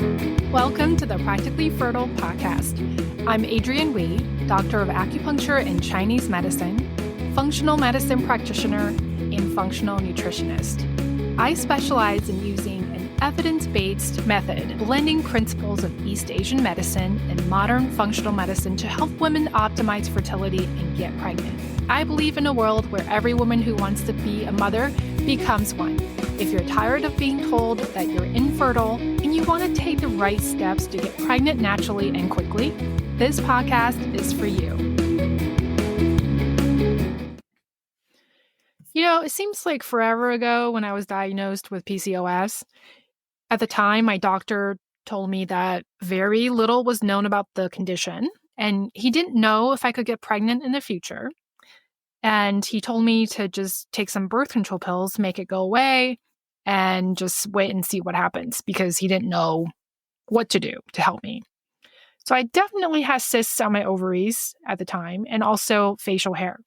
Welcome to the Practically Fertile podcast. I'm Adrienne Wei, Doctor of Acupuncture and Chinese Medicine, functional medicine practitioner, and functional nutritionist. I specialize in using an evidence-based method, blending principles of East Asian medicine and modern functional medicine to help women optimize fertility and get pregnant. I believe in a world where every woman who wants to be a mother becomes one. If you're tired of being told that you're infertile and you want to take the right steps to get pregnant naturally and quickly, this podcast is for you. It seems like forever ago when I was diagnosed with PCOS. At the time, my doctor told me that very little was known about the condition, and he didn't know if I could get pregnant in the future. And he told me to just take some birth control pills, make it go away, and just wait and see what happens because he didn't know what to do to help me. So I definitely had cysts on my ovaries at the time and also facial hair.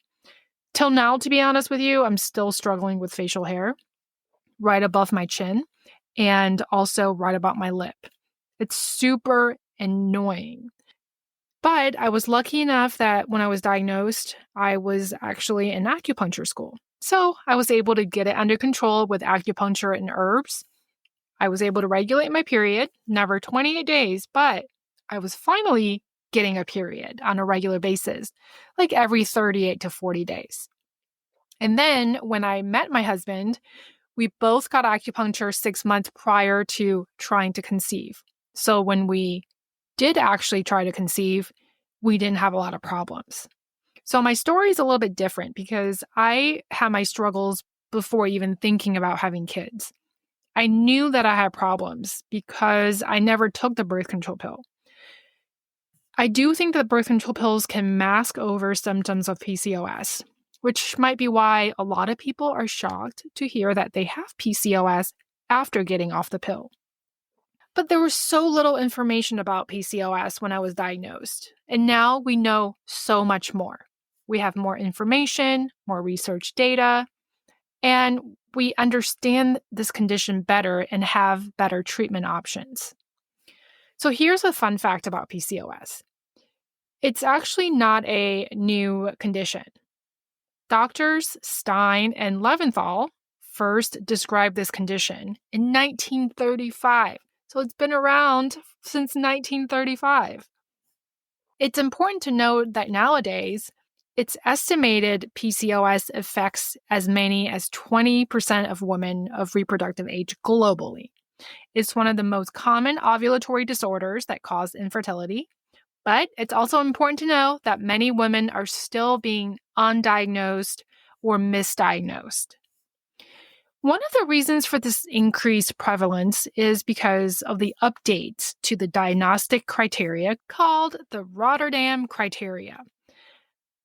Till now, to be honest with you, I'm still struggling with facial hair right above my chin and also right above my lip. It's super annoying. But I was lucky enough that when I was diagnosed, I was actually in acupuncture school. So I was able to get it under control with acupuncture and herbs. I was able to regulate my period, never 28 days, but I was finally getting a period on a regular basis, like every 38 to 40 days. And then when I met my husband, we both got acupuncture 6 months prior to trying to conceive. So when we did actually try to conceive, we didn't have a lot of problems. So my story is a little bit different because I had my struggles before even thinking about having kids. I knew that I had problems because I never took the birth control pill. I do think that birth control pills can mask over symptoms of PCOS, which might be why a lot of people are shocked to hear that they have PCOS after getting off the pill. But there was so little information about PCOS when I was diagnosed, and now we know so much more. We have more information, more research data, and we understand this condition better and have better treatment options. So here's a fun fact about PCOS. It's actually not a new condition. Doctors Stein and Leventhal first described this condition in 1935. So it's been around since 1935. It's important to note that nowadays, it's estimated PCOS affects as many as 20% of women of reproductive age globally. It's one of the most common ovulatory disorders that cause infertility, but it's also important to know that many women are still being undiagnosed or misdiagnosed. One of the reasons for this increased prevalence is because of the updates to the diagnostic criteria called the Rotterdam criteria.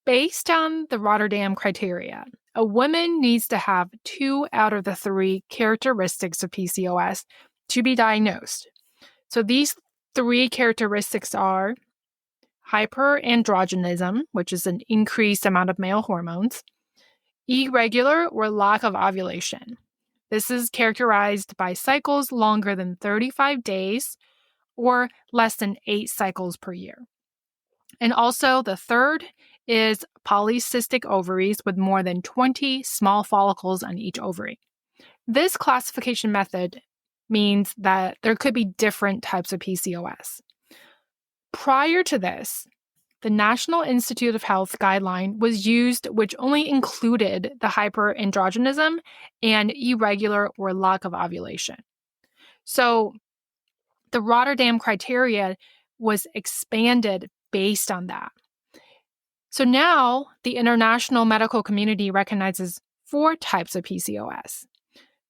Based on the Rotterdam criteria, a woman needs to have 2 out of the 3 characteristics of PCOS to be diagnosed. So these 3 characteristics are hyperandrogenism, which is an increased amount of male hormones, irregular or lack of ovulation. This is characterized by cycles longer than 35 days or less than 8 cycles per year. And also the third is polycystic ovaries with more than 20 small follicles on each ovary. This classification method means that there could be different types of PCOS. Prior to this, the National Institute of Health guideline was used, which only included the hyperandrogenism and irregular or lack of ovulation. So the Rotterdam criteria was expanded based on that. So now the international medical community recognizes 4 types of PCOS.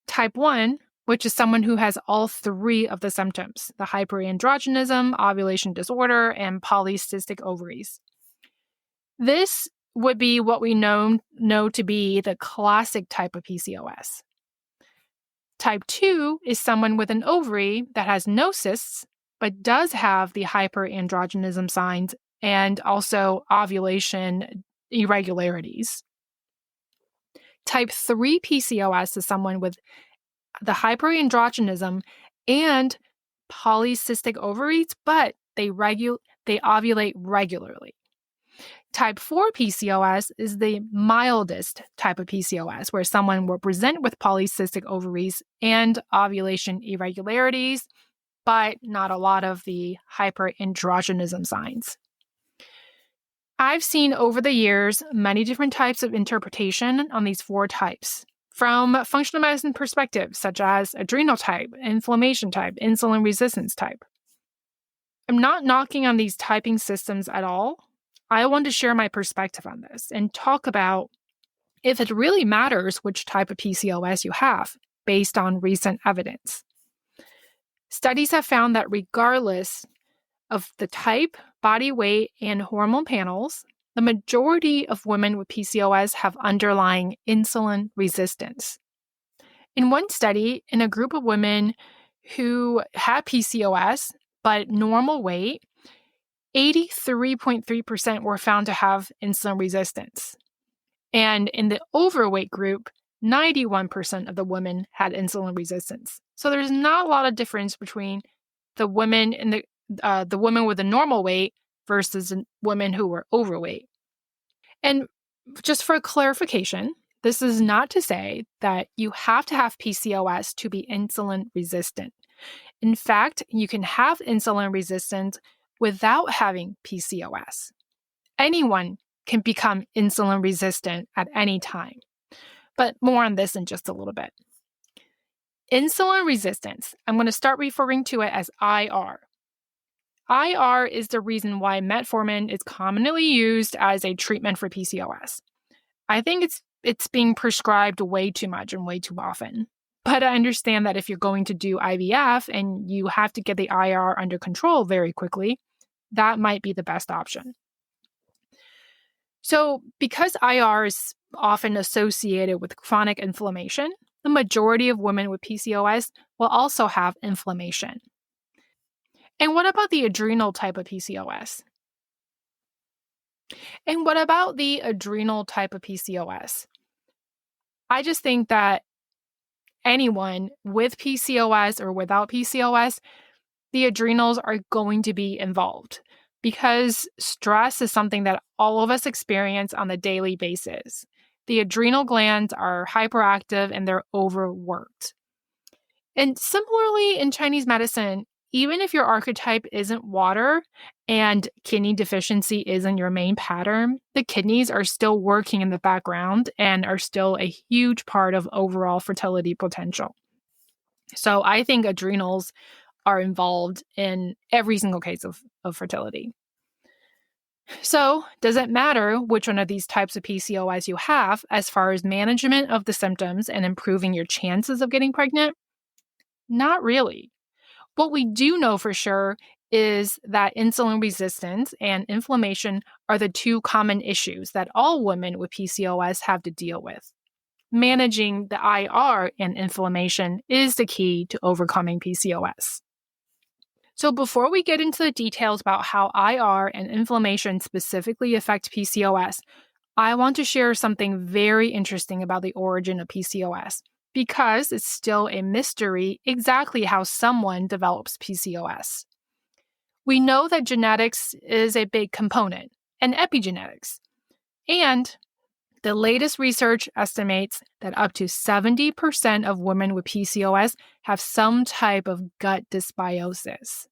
Type 1, which is someone who has all 3 of the symptoms, the hyperandrogenism, ovulation disorder, and polycystic ovaries. This would be what we know to be the classic type of PCOS. Type 2 is someone with an ovary that has no cysts, but does have the hyperandrogenism signs and also ovulation irregularities. Type 3 PCOS is someone with the hyperandrogenism and polycystic ovaries, but they ovulate regularly. Type 4 PCOS is the mildest type of PCOS, where someone will present with polycystic ovaries and ovulation irregularities, but not a lot of the hyperandrogenism signs. I've seen over the years many different types of interpretation on these 4 types. From functional medicine perspectives, such as adrenal type, inflammation type, insulin resistance type. I'm not knocking on these typing systems at all. I want to share my perspective on this and talk about if it really matters which type of PCOS you have based on recent evidence. Studies have found that regardless of the type, body weight, and hormone panels, the majority of women with PCOS have underlying insulin resistance. In one study, in a group of women who had PCOS but normal weight, 83.3% were found to have insulin resistance. And in the overweight group, 91% of the women had insulin resistance. So there's not a lot of difference between the women in the women with a normal weight versus women who were overweight. And just for clarification, this is not to say that you have to have PCOS to be insulin resistant. In fact, you can have insulin resistance without having PCOS. Anyone can become insulin resistant at any time. But more on this in just a little bit. Insulin resistance, I'm going to start referring to it as IR. IR is the reason why metformin is commonly used as a treatment for PCOS. I think it's being prescribed way too much and way too often. But I understand that if you're going to do IVF and you have to get the IR under control very quickly, that might be the best option. So because IR is often associated with chronic inflammation, the majority of women with PCOS will also have inflammation. And what about the adrenal type of PCOS? I just think that anyone with PCOS or without PCOS, the adrenals are going to be involved because stress is something that all of us experience on a daily basis. The adrenal glands are hyperactive and they're overworked. And similarly in Chinese medicine, even if your archetype isn't water and kidney deficiency isn't your main pattern, the kidneys are still working in the background and are still a huge part of overall fertility potential. So I think adrenals are involved in every single case of fertility. So does it matter which one of these types of PCOS you have as far as management of the symptoms and improving your chances of getting pregnant? Not really. What we do know for sure is that insulin resistance and inflammation are the 2 common issues that all women with PCOS have to deal with. Managing the IR and inflammation is the key to overcoming PCOS. So before we get into the details about how IR and inflammation specifically affect PCOS, I want to share something very interesting about the origin of PCOS, because it's still a mystery exactly how someone develops PCOS. We know that genetics is a big component, and epigenetics. And the latest research estimates that up to 70% of women with PCOS have some type of gut dysbiosis.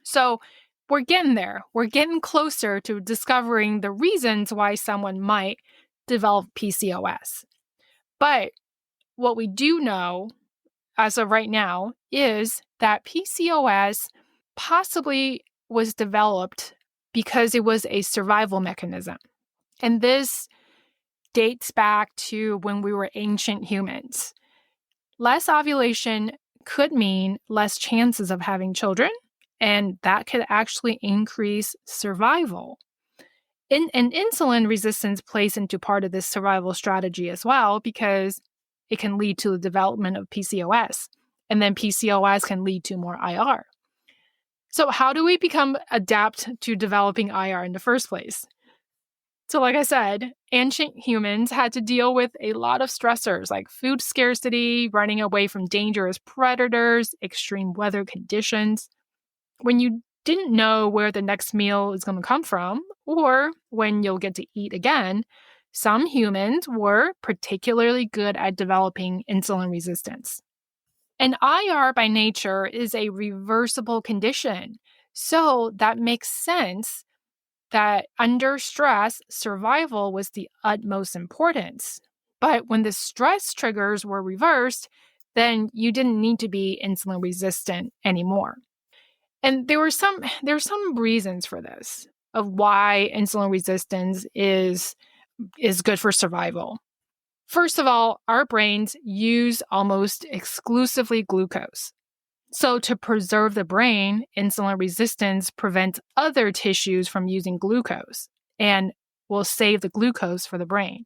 So we're getting there. We're getting closer to discovering the reasons why someone might develop PCOS. But what we do know as of right now is that PCOS possibly was developed because it was a survival mechanism. And this dates back to when we were ancient humans. Less ovulation could mean less chances of having children, and that could actually increase survival. And insulin resistance plays into part of this survival strategy as well, because it can lead to the development of PCOS, and then PCOS can lead to more IR. So how do we adapt to developing IR in the first place? So, like I said, ancient humans had to deal with a lot of stressors like food scarcity, running away from dangerous predators, extreme weather conditions. When you didn't know where the next meal is going to come from or when you'll get to eat again, some humans were particularly good at developing insulin resistance. And IR by nature is a reversible condition. So that makes sense that under stress, survival was the utmost importance. But when the stress triggers were reversed, then you didn't need to be insulin resistant anymore. And there were some reasons for this of why insulin resistance is good for survival. First of all, our brains use almost exclusively glucose. So to preserve the brain, insulin resistance prevents other tissues from using glucose and will save the glucose for the brain.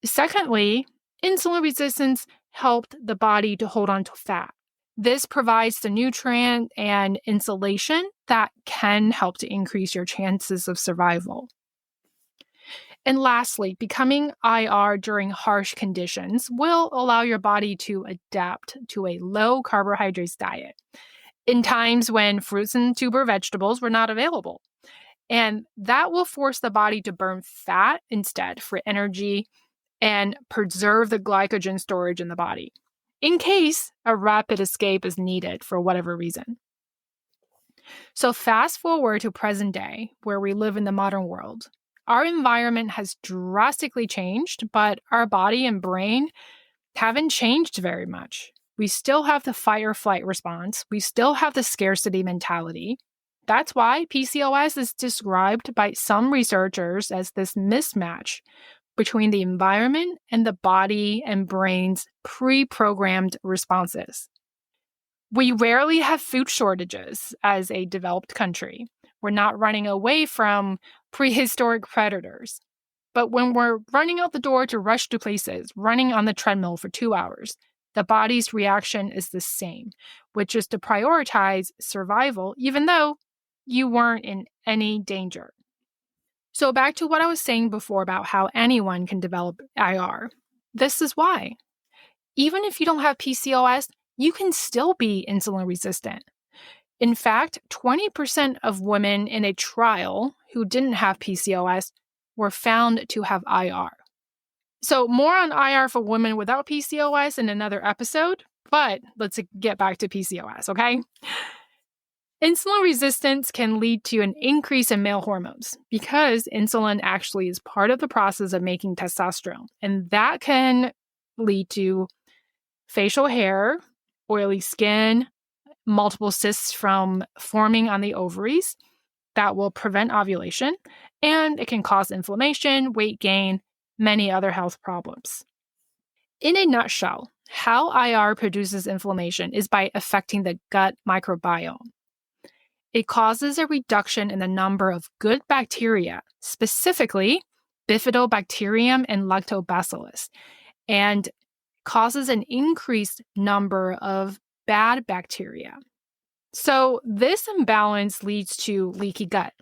Secondly, insulin resistance helped the body to hold on to fat. This provides the nutrient and insulation that can help to increase your chances of survival. And lastly, becoming IR during harsh conditions will allow your body to adapt to a low carbohydrates diet in times when fruits and tuber vegetables were not available. And that will force the body to burn fat instead for energy and preserve the glycogen storage in the body in case a rapid escape is needed for whatever reason. So fast forward to present day, where we live in the modern world. Our environment has drastically changed, but our body and brain haven't changed very much. We still have the fight or flight response. We still have the scarcity mentality. That's why PCOS is described by some researchers as this mismatch between the environment and the body and brain's pre-programmed responses. We rarely have food shortages as a developed country. We're not running away from prehistoric predators. But when we're running out the door to rush to places, running on the treadmill for 2 hours, the body's reaction is the same, which is to prioritize survival, even though you weren't in any danger. So back to what I was saying before about how anyone can develop IR. This is why. Even if you don't have PCOS, you can still be insulin resistant. In fact, 20% of women in a trial who didn't have PCOS were found to have IR. So more on IR for women without PCOS in another episode, but let's get back to PCOS, okay? Insulin resistance can lead to an increase in male hormones because insulin actually is part of the process of making testosterone, and that can lead to facial hair, oily skin, multiple cysts from forming on the ovaries that will prevent ovulation, and it can cause inflammation, weight gain, many other health problems. In a nutshell, how IR produces inflammation is by affecting the gut microbiome. It causes a reduction in the number of good bacteria, specifically Bifidobacterium and Lactobacillus, and causes an increased number of bad bacteria. So this imbalance leads to leaky gut,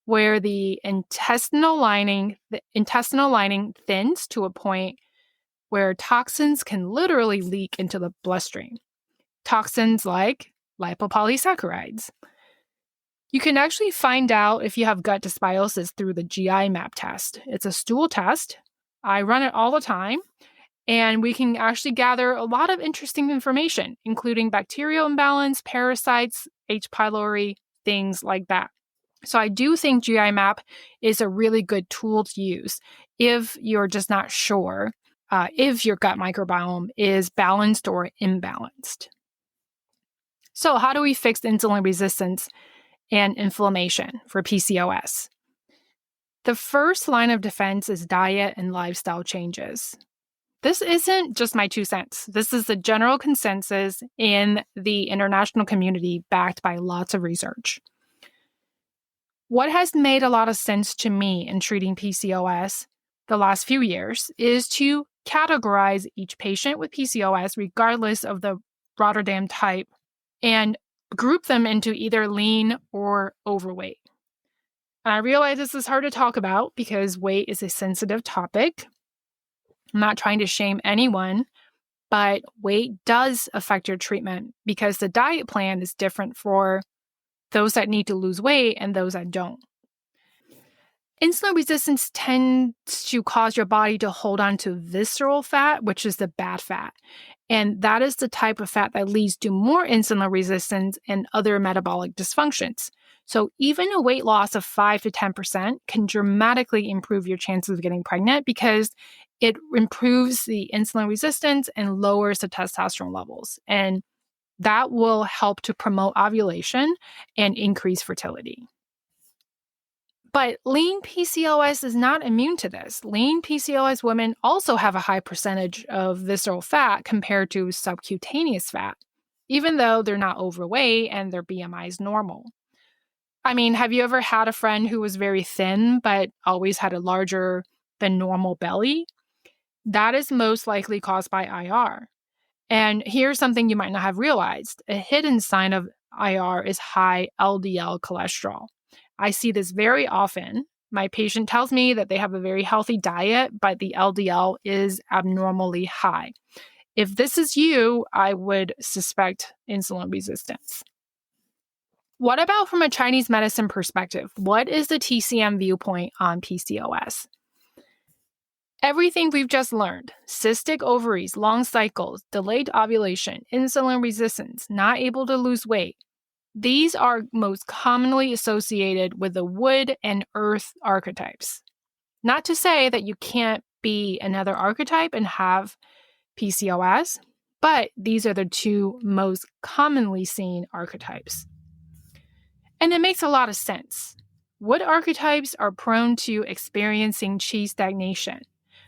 where the intestinal lining thins to a point where toxins can literally leak into the bloodstream. Toxins like lipopolysaccharides. You can actually find out if you have gut dysbiosis through the GI map test. It's a stool test. I run it all the time, and we can actually gather a lot of interesting information, including bacterial imbalance, parasites, H. pylori, things like that. So I do think GI map is a really good tool to use if you're just not sure if your gut microbiome is balanced or imbalanced. So how do we fix insulin resistance and inflammation for PCOS? The first line of defense is diet and lifestyle changes. This isn't just my 2 cents. This is the general consensus in the international community backed by lots of research. What has made a lot of sense to me in treating PCOS the last few years is to categorize each patient with PCOS regardless of the Rotterdam type and group them into either lean or overweight. And I realize this is hard to talk about because weight is a sensitive topic. I'm not trying to shame anyone, but weight does affect your treatment because the diet plan is different for those that need to lose weight and those that don't. Insulin resistance tends to cause your body to hold on to visceral fat, which is the bad fat. And that is the type of fat that leads to more insulin resistance and other metabolic dysfunctions. So even a weight loss of 5 to 10% can dramatically improve your chances of getting pregnant because it improves the insulin resistance and lowers the testosterone levels. And that will help to promote ovulation and increase fertility. But lean PCOS is not immune to this. Lean PCOS women also have a high percentage of visceral fat compared to subcutaneous fat, even though they're not overweight and their BMI is normal. I mean, have you ever had a friend who was very thin but always had a larger than normal belly? That is most likely caused by IR. And here's something you might not have realized. A hidden sign of IR is high LDL cholesterol. I see this very often. My patient tells me that they have a very healthy diet, but the LDL is abnormally high. If this is you, I would suspect insulin resistance. What about from a Chinese medicine perspective? What is the TCM viewpoint on PCOS? Everything we've just learned, cystic ovaries, long cycles, delayed ovulation, insulin resistance, not able to lose weight, these are most commonly associated with the wood and earth archetypes. Not to say that you can't be another archetype and have PCOS, but these are the two most commonly seen archetypes. And it makes a lot of sense. Wood archetypes are prone to experiencing chi stagnation.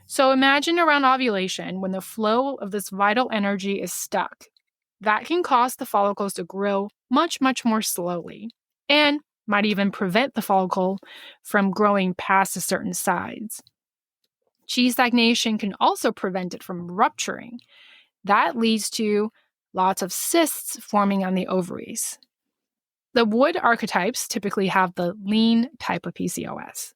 So imagine around ovulation when the flow of this vital energy is stuck. That can cause the follicles to grow much, much more slowly and might even prevent the follicle from growing past a certain size. Chi stagnation can also prevent it from rupturing. That leads to lots of cysts forming on the ovaries. The wood archetypes typically have the lean type of PCOS.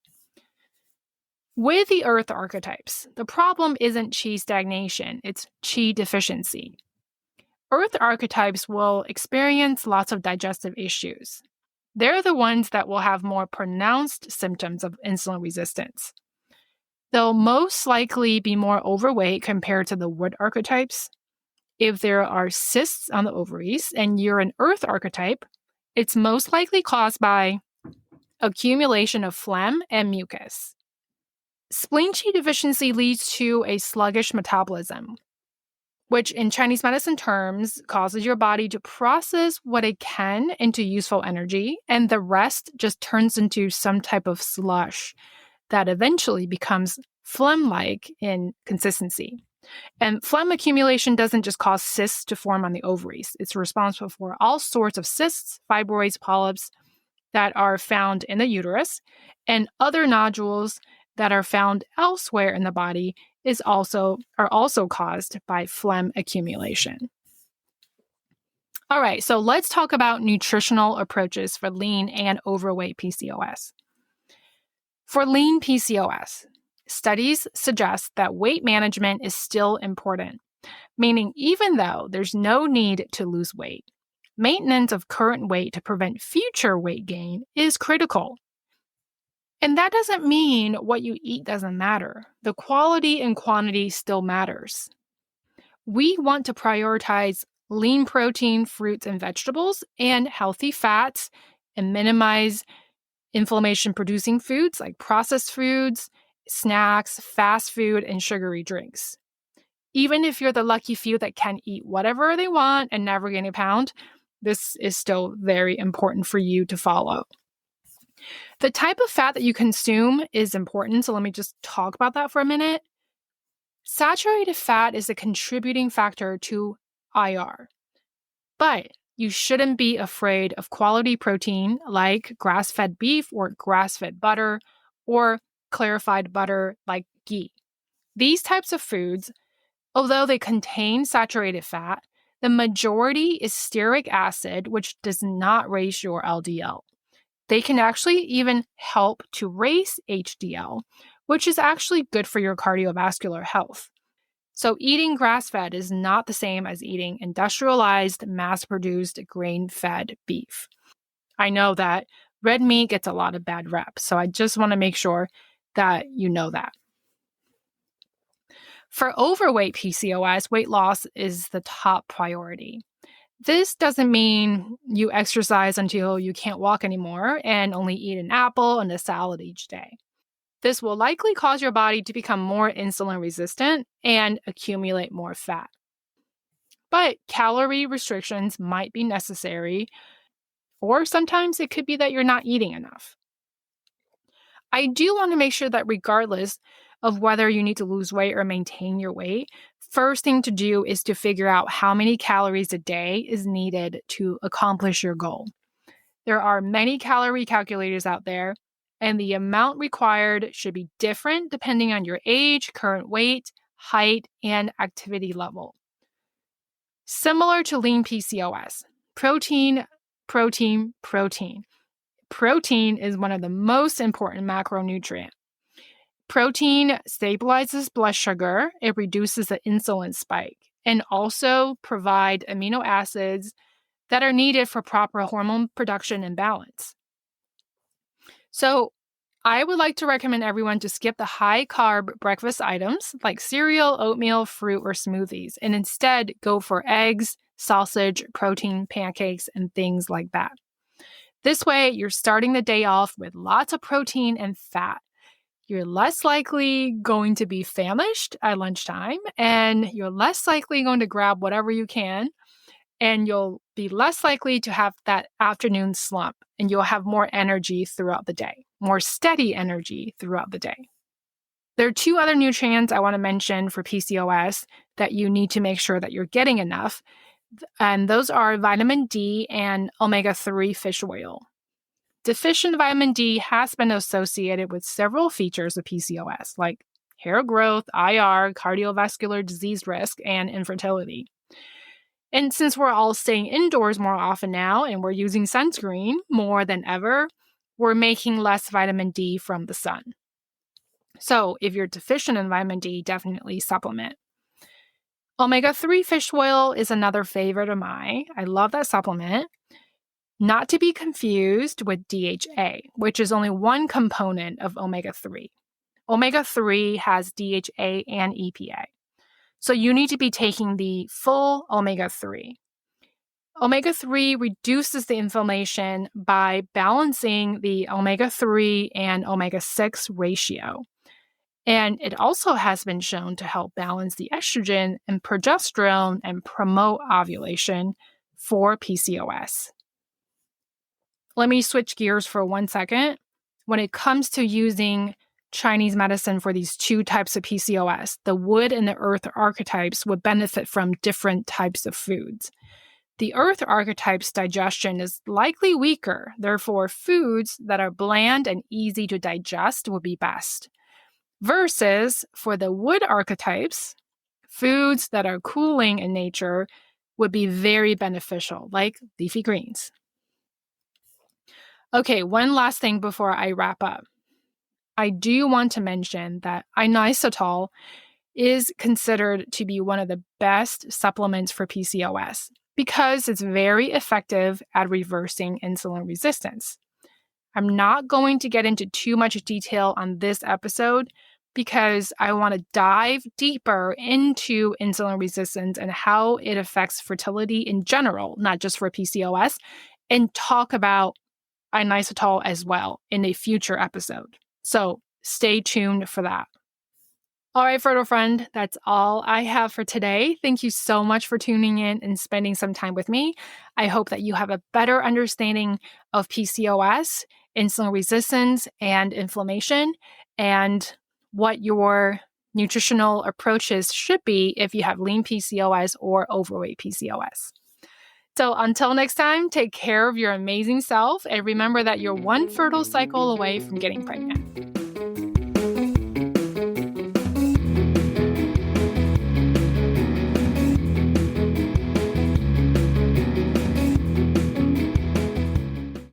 With the earth archetypes, the problem isn't chi stagnation, it's chi deficiency. Earth archetypes will experience lots of digestive issues. They're the ones that will have more pronounced symptoms of insulin resistance. They'll most likely be more overweight compared to the wood archetypes. If there are cysts on the ovaries and you're an earth archetype, it's most likely caused by accumulation of phlegm and mucus. Spleen qi deficiency leads to a sluggish metabolism, which in Chinese medicine terms causes your body to process what it can into useful energy, and the rest just turns into some type of slush that eventually becomes phlegm-like in consistency. And phlegm accumulation doesn't just cause cysts to form on the ovaries. It's responsible for all sorts of cysts, fibroids, polyps that are found in the uterus, and other nodules that are found elsewhere in the body are also caused by phlegm accumulation. All right, so let's talk about nutritional approaches for lean and overweight PCOS. For lean PCOS, studies suggest that weight management is still important, meaning even though there's no need to lose weight, maintenance of current weight to prevent future weight gain is critical. And that doesn't mean what you eat doesn't matter. The quality and quantity still matters. We want to prioritize lean protein, fruits, and vegetables, and healthy fats, and minimize inflammation-producing foods like processed foods, snacks, fast food, and sugary drinks. Even if you're the lucky few that can eat whatever they want and never gain a pound, this is still very important for you to follow. The type of fat that you consume is important, so let me just talk about that for a minute. Saturated fat is a contributing factor to IR, but you shouldn't be afraid of quality protein like grass-fed beef or grass-fed butter or clarified butter like ghee. These types of foods, although they contain saturated fat, the majority is stearic acid, which does not raise your LDL. They can actually even help to raise HDL, which is actually good for your cardiovascular health. So eating grass-fed is not the same as eating industrialized, mass-produced, grain-fed beef. I know that red meat gets a lot of bad rep, so I just want to make sure that you know that. For overweight PCOS, weight loss is the top priority. This doesn't mean you exercise until you can't walk anymore and only eat an apple and a salad each day. This will likely cause your body to become more insulin resistant and accumulate more fat. But calorie restrictions might be necessary, or sometimes it could be that you're not eating enough. I do want to make sure that regardless of whether you need to lose weight or maintain your weight, first thing to do is to figure out how many calories a day is needed to accomplish your goal. There are many calorie calculators out there, and the amount required should be different depending on your age, current weight, height, and activity level. Similar to lean PCOS, protein, protein, protein. Protein is one of the most important macronutrients. Protein stabilizes blood sugar, it reduces the insulin spike, and also provide amino acids that are needed for proper hormone production and balance. So I would like to recommend everyone to skip the high-carb breakfast items like cereal, oatmeal, fruit, or smoothies, and instead go for eggs, sausage, protein, pancakes, and things like that. This way, you're starting the day off with lots of protein and fat. You're less likely going to be famished at lunchtime, and you're less likely going to grab whatever you can, and you'll be less likely to have that afternoon slump, and you'll have more energy throughout the day, more steady energy throughout the day. There are two other nutrients I want to mention for PCOS that you need to make sure that you're getting enough, and those are vitamin D and omega-3 fish oil. Deficient vitamin D has been associated with several features of PCOS, like hair growth, IR, cardiovascular disease risk, and infertility. And since we're all staying indoors more often now and we're using sunscreen more than ever, we're making less vitamin D from the sun. So if you're deficient in vitamin D, definitely supplement. Omega-3 fish oil is another favorite of mine. I love that supplement. Not to be confused with DHA, which is only one component of omega-3. Omega-3 has DHA and EPA. So you need to be taking the full omega-3. Omega-3 reduces the inflammation by balancing the omega-3 and omega-6 ratio. And it also has been shown to help balance the estrogen and progesterone and promote ovulation for PCOS. Let me switch gears for 1 second. When it comes to using Chinese medicine for these two types of PCOS, the wood and the earth archetypes would benefit from different types of foods. The earth archetype's digestion is likely weaker, therefore foods that are bland and easy to digest would be best. Versus for the wood archetypes, foods that are cooling in nature would be very beneficial, like leafy greens. Okay, one last thing before I wrap up. I do want to mention that inositol is considered to be one of the best supplements for PCOS because it's very effective at reversing insulin resistance. I'm not going to get into too much detail on this episode because I want to dive deeper into insulin resistance and how it affects fertility in general, not just for PCOS, and talk about inositol as well in a future episode. So stay tuned for that. All right, fertile friend, that's all I have for today. Thank you so much for tuning in and spending some time with me. I hope that you have a better understanding of PCOS, insulin resistance, and inflammation, and what your nutritional approaches should be if you have lean PCOS or overweight PCOS. So until next time, take care of your amazing self and remember that you're one fertile cycle away from getting pregnant.